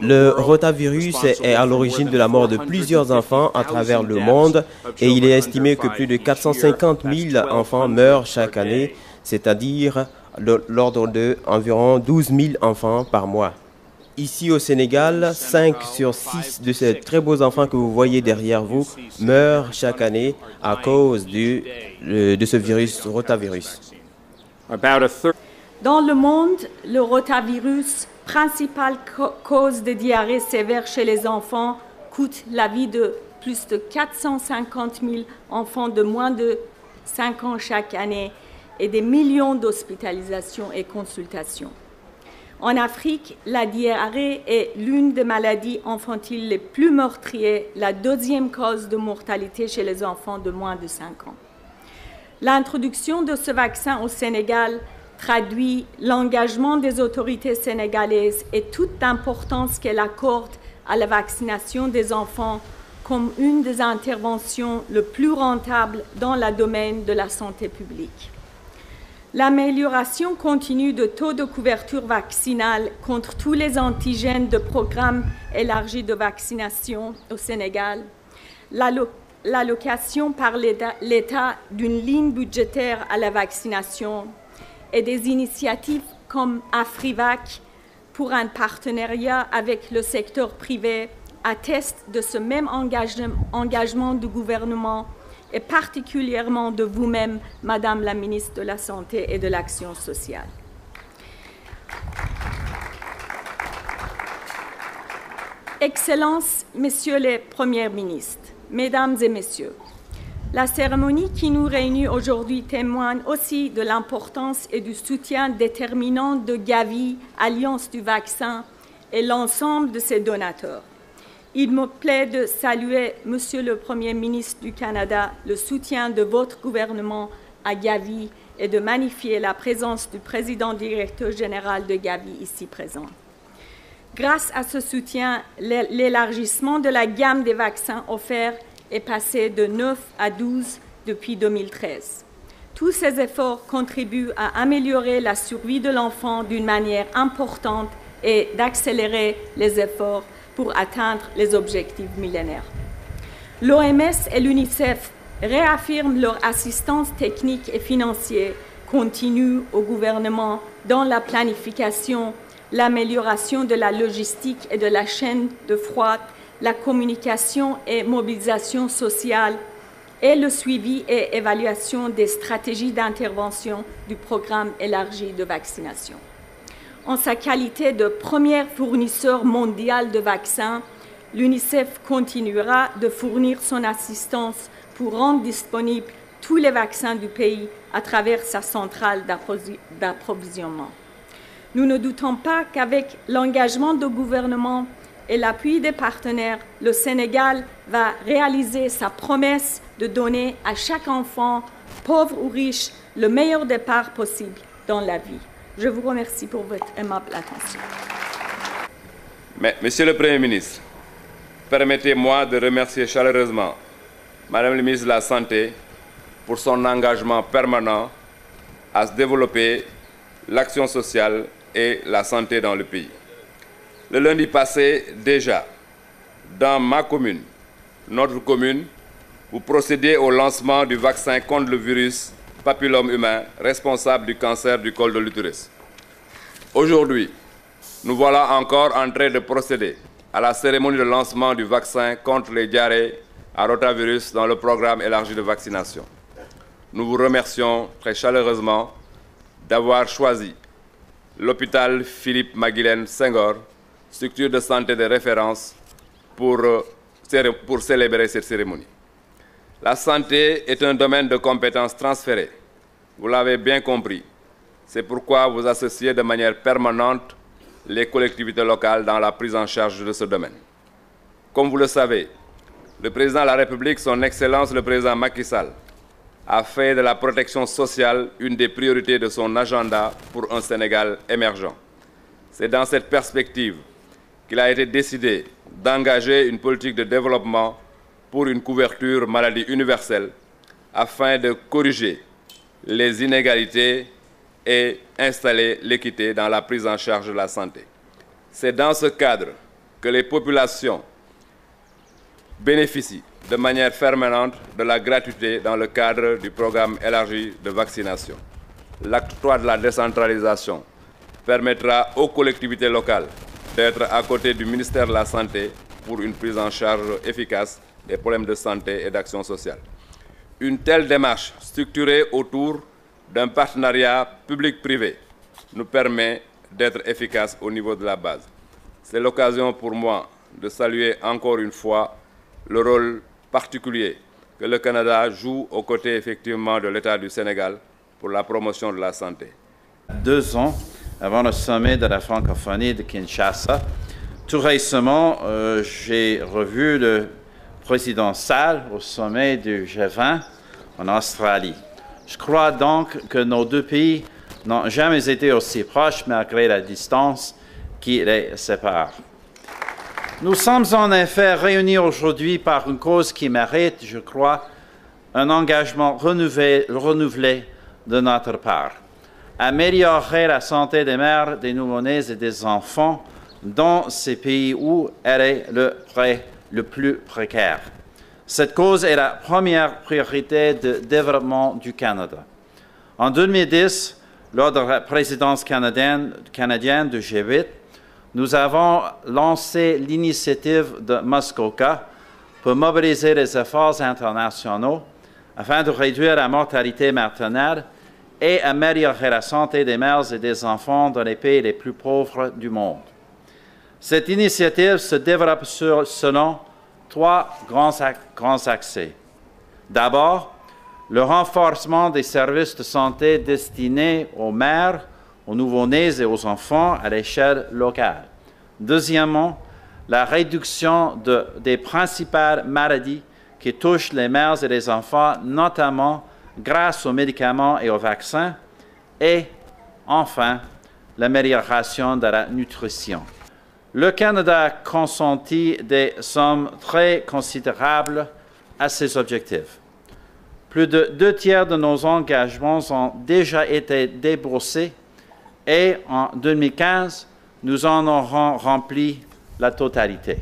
Le rotavirus est à l'origine de la mort de plusieurs enfants à travers le monde et il est estimé que plus de 450 000 enfants meurent chaque année, c'est-à-dire l'ordre de environ 12 000 enfants par mois. Ici au Sénégal, 5 sur 6 de ces très beaux enfants que vous voyez derrière vous meurent chaque année à cause de ce virus rotavirus. Dans le monde, le rotavirus, principale cause de diarrhée sévère chez les enfants, coûte la vie de plus de 450 000 enfants de moins de 5 ans chaque année et des millions d'hospitalisations et consultations. En Afrique, la diarrhée est l'une des maladies infantiles les plus meurtrières, la deuxième cause de mortalité chez les enfants de moins de 5 ans. L'introduction de ce vaccin au Sénégal traduit l'engagement des autorités sénégalaises et toute l'importance qu'elle accorde à la vaccination des enfants comme une des interventions les plus rentables dans le domaine de la santé publique. L'amélioration continue de taux de couverture vaccinale contre tous les antigènes de programme élargi de vaccination au Sénégal, l'allocation par l'État d'une ligne budgétaire à la vaccination et des initiatives comme AfriVac pour un partenariat avec le secteur privé attestent de ce même engagement du gouvernement et particulièrement de vous-même, Madame la ministre de la Santé et de l'Action sociale. Excellences, Messieurs les Premiers ministres, Mesdames et Messieurs, la cérémonie qui nous réunit aujourd'hui témoigne aussi de l'importance et du soutien déterminant de Gavi, Alliance du vaccin, et l'ensemble de ses donateurs. Il me plaît de saluer, Monsieur le Premier ministre du Canada, le soutien de votre gouvernement à Gavi et de magnifier la présence du président directeur général de Gavi ici présent. Grâce à ce soutien, l'élargissement de la gamme des vaccins offerts est passé de 9 à 12 depuis 2013. Tous ces efforts contribuent à améliorer la survie de l'enfant d'une manière importante et d'accélérer les efforts pour atteindre les objectifs millénaires. L'OMS et l'UNICEF réaffirment leur assistance technique et financière continue au gouvernement dans la planification, l'amélioration de la logistique et de la chaîne de froid, la communication et mobilisation sociale et le suivi et évaluation des stratégies d'intervention du programme élargi de vaccination. En sa qualité de premier fournisseur mondial de vaccins, l'UNICEF continuera de fournir son assistance pour rendre disponibles tous les vaccins du pays à travers sa centrale d'approvisionnement. Nous ne doutons pas qu'avec l'engagement du gouvernement et l'appui des partenaires, le Sénégal va réaliser sa promesse de donner à chaque enfant, pauvre ou riche, le meilleur départ possible dans la vie. Je vous remercie pour votre aimable attention. Monsieur le Premier ministre, permettez-moi de remercier chaleureusement Madame la ministre de la Santé pour son engagement permanent à développer l'action sociale et la santé dans le pays. Le lundi passé, déjà, dans ma commune, notre commune, vous procédez au lancement du vaccin contre le virus papillome humain responsable du cancer du col de l'utérus. Aujourd'hui, nous voilà encore en train de procéder à la cérémonie de lancement du vaccin contre les diarrhées à rotavirus dans le programme élargi de vaccination. Nous vous remercions très chaleureusement d'avoir choisi l'hôpital Philippe Maguilène Senghor, structure de santé de référence, pour célébrer cette cérémonie. La santé est un domaine de compétences transférées. Vous l'avez bien compris. C'est pourquoi vous associez de manière permanente les collectivités locales dans la prise en charge de ce domaine. Comme vous le savez, le président de la République, son Excellence le président Macky Sall, a fait de la protection sociale une des priorités de son agenda pour un Sénégal émergent. C'est dans cette perspective qu'il a été décidé d'engager une politique de développement pour une couverture maladie universelle afin de corriger les inégalités et installer l'équité dans la prise en charge de la santé. C'est dans ce cadre que les populations bénéficient de manière permanente de la gratuité dans le cadre du programme élargi de vaccination. L'acte 3 de la décentralisation permettra aux collectivités locales d'être à côté du ministère de la Santé pour une prise en charge efficace des problèmes de santé et d'action sociale. Une telle démarche structurée autour d'un partenariat public-privé nous permet d'être efficace au niveau de la base. C'est l'occasion pour moi de saluer encore une fois le rôle particulier que le Canada joue aux côtés effectivement de l'État du Sénégal pour la promotion de la santé. 2 ans avant le sommet de la francophonie de Kinshasa, tout récemment, j'ai revu le président Sall au sommet du G20 en Australie. Je crois donc que nos 2 pays n'ont jamais été aussi proches malgré la distance qui les sépare. Nous sommes en effet réunis aujourd'hui par une cause qui mérite, je crois, un engagement renouvelé de notre part. Améliorer la santé des mères, des nouveau-nés et des enfants dans ces pays où elle est le plus précaire. Cette cause est la première priorité de développement du Canada. En 2010, lors de la présidence canadienne du G8, nous avons lancé l'initiative de Muskoka pour mobiliser les efforts internationaux afin de réduire la mortalité maternelle et améliorer la santé des mères et des enfants dans les pays les plus pauvres du monde. Cette initiative se développe selon 3 grands axes. D'abord, le renforcement des services de santé destinés aux mères, aux nouveau-nés et aux enfants à l'échelle locale. Deuxièmement, la réduction des principales maladies qui touchent les mères et les enfants, notamment grâce aux médicaments et aux vaccins. Et enfin, l'amélioration de la nutrition. Le Canada a consenti des sommes très considérables à ces objectifs. Plus de 2 tiers de nos engagements ont déjà été déboursés et en 2015, nous en aurons rempli la totalité.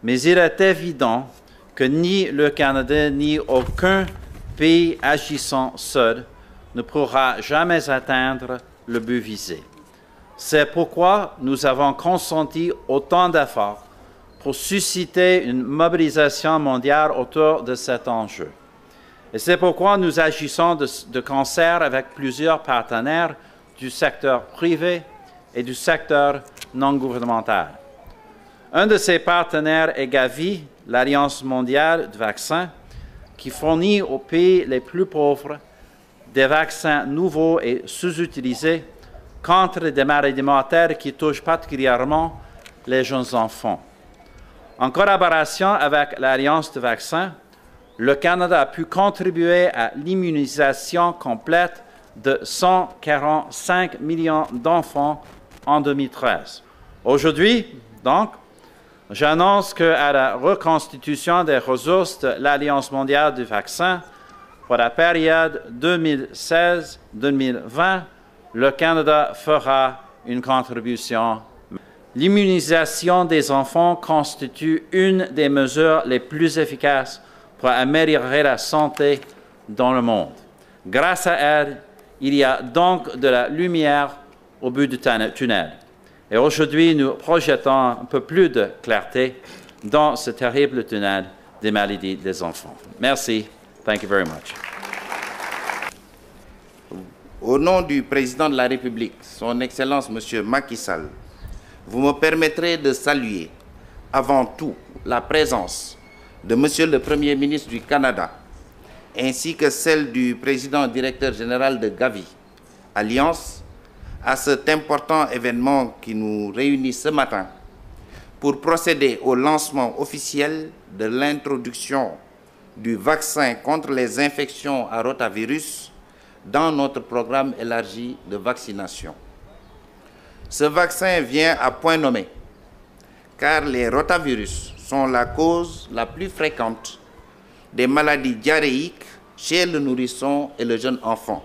Mais il est évident que ni le Canada ni aucun pays agissant seul ne pourra jamais atteindre le but visé. C'est pourquoi nous avons consenti autant d'efforts pour susciter une mobilisation mondiale autour de cet enjeu. Et c'est pourquoi nous agissons de concert avec plusieurs partenaires du secteur privé et du secteur non gouvernemental. Un de ces partenaires est Gavi, l'Alliance mondiale du vaccin, qui fournit aux pays les plus pauvres des vaccins nouveaux et sous-utilisés contre des maladies mortelles qui touchent particulièrement les jeunes enfants. En collaboration avec l'Alliance du vaccin, le Canada a pu contribuer à l'immunisation complète de 145 millions d'enfants en 2013. Aujourd'hui, donc, j'annonce qu'à la reconstitution des ressources de l'Alliance mondiale du vaccin pour la période 2016-2020, le Canada fera une contribution. L'immunisation des enfants constitue une des mesures les plus efficaces pour améliorer la santé dans le monde. Grâce à elle, il y a donc de la lumière au bout du tunnel. Et aujourd'hui, nous projetons un peu plus de clarté dans ce terrible tunnel des maladies des enfants. Merci. Thank you very much. Au nom du président de la République, son Excellence M. Macky Sall, vous me permettrez de saluer avant tout la présence de M. le Premier ministre du Canada, ainsi que celle du président directeur général de Gavi, Alliance, à cet important événement qui nous réunit ce matin pour procéder au lancement officiel de l'introduction du vaccin contre les infections à rotavirus dans notre programme élargi de vaccination. Ce vaccin vient à point nommé, car les rotavirus sont la cause la plus fréquente des maladies diarrhéiques chez le nourrisson et le jeune enfant.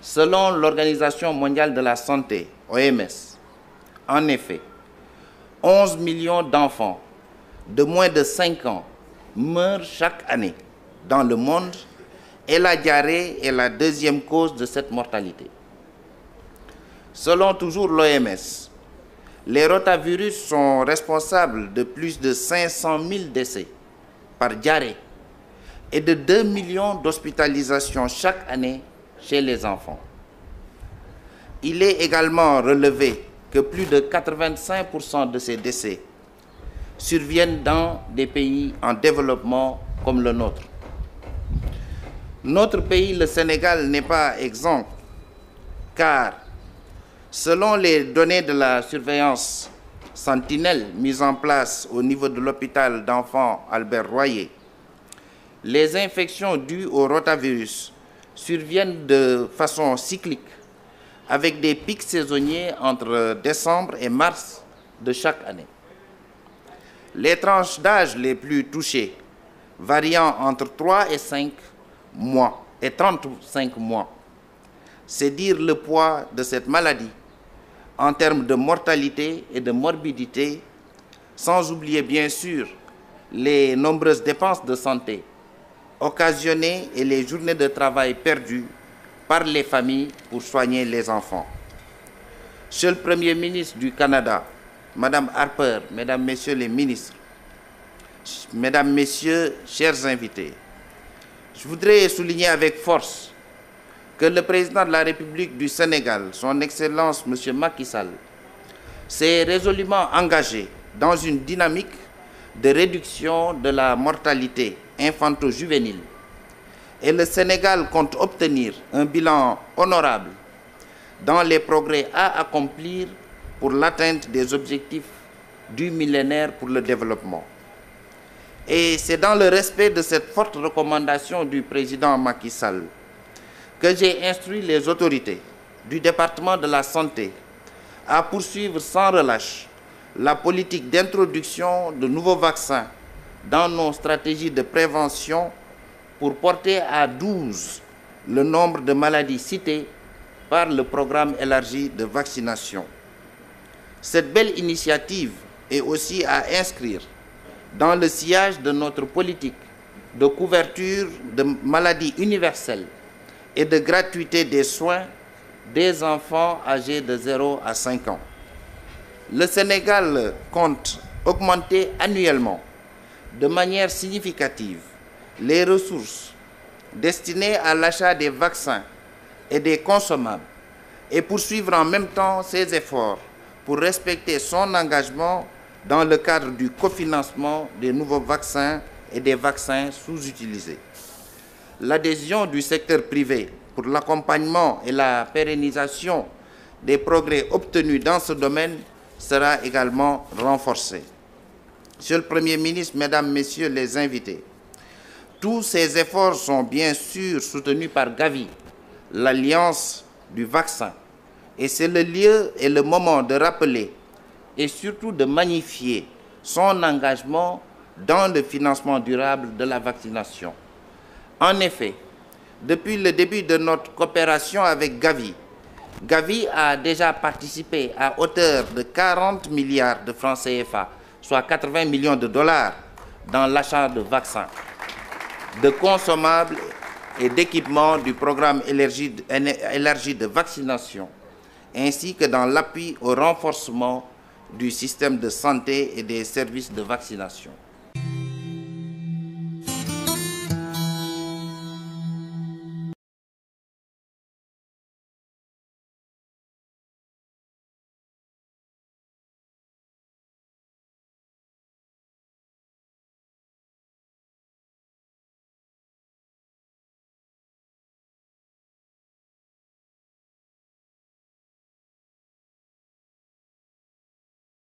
Selon l'Organisation mondiale de la santé, OMS, en effet, 11 millions d'enfants de moins de 5 ans meurent chaque année dans le monde et la diarrhée est la deuxième cause de cette mortalité. Selon toujours l'OMS, les rotavirus sont responsables de plus de 500 000 décès par diarrhée et de 2 millions d'hospitalisations chaque année chez les enfants. Il est également relevé que plus de 85% de ces décès surviennent dans des pays en développement comme le nôtre. Notre pays, le Sénégal, n'est pas exempt, car selon les données de la surveillance sentinelle mise en place au niveau de l'hôpital d'enfants Albert Royer, les infections dues au rotavirus surviennent de façon cyclique, avec des pics saisonniers entre décembre et mars de chaque année. Les tranches d'âge les plus touchées variant entre 3 et 5 mois et 35 mois. C'est dire le poids de cette maladie en termes de mortalité et de morbidité, sans oublier bien sûr les nombreuses dépenses de santé occasionnées et les journées de travail perdues par les familles pour soigner les enfants. Monsieur le Premier ministre du Canada, Madame Harper, Mesdames, Messieurs les ministres, Mesdames, Messieurs, chers invités, je voudrais souligner avec force que le président de la République du Sénégal, son Excellence M. Macky Sall, s'est résolument engagé dans une dynamique de réduction de la mortalité infanto-juvénile. Et le Sénégal compte obtenir un bilan honorable dans les progrès à accomplir pour l'atteinte des objectifs du millénaire pour le développement. Et c'est dans le respect de cette forte recommandation du président Macky Sall que j'ai instruit les autorités du département de la santé à poursuivre sans relâche la politique d'introduction de nouveaux vaccins dans nos stratégies de prévention pour porter à 12 le nombre de maladies citées par le programme élargi de vaccination. Cette belle initiative est aussi à inscrire dans le sillage de notre politique de couverture de maladies universelles et de gratuité des soins des enfants âgés de 0 à 5 ans. Le Sénégal compte augmenter annuellement de manière significative les ressources destinées à l'achat des vaccins et des consommables et poursuivre en même temps ses efforts pour respecter son engagement dans le cadre du cofinancement des nouveaux vaccins et des vaccins sous-utilisés. L'adhésion du secteur privé pour l'accompagnement et la pérennisation des progrès obtenus dans ce domaine sera également renforcée. Monsieur le Premier ministre, Mesdames, Messieurs les invités, tous ces efforts sont bien sûr soutenus par Gavi, l'Alliance du vaccin. Et c'est le lieu et le moment de rappeler et surtout de magnifier son engagement dans le financement durable de la vaccination. En effet, depuis le début de notre coopération avec Gavi, Gavi a déjà participé à hauteur de 40 milliards de francs CFA, soit 80 millions de dollars, dans l'achat de vaccins, de consommables et d'équipements du programme élargi de vaccination, ainsi que dans l'appui au renforcement du système de santé et des services de vaccination.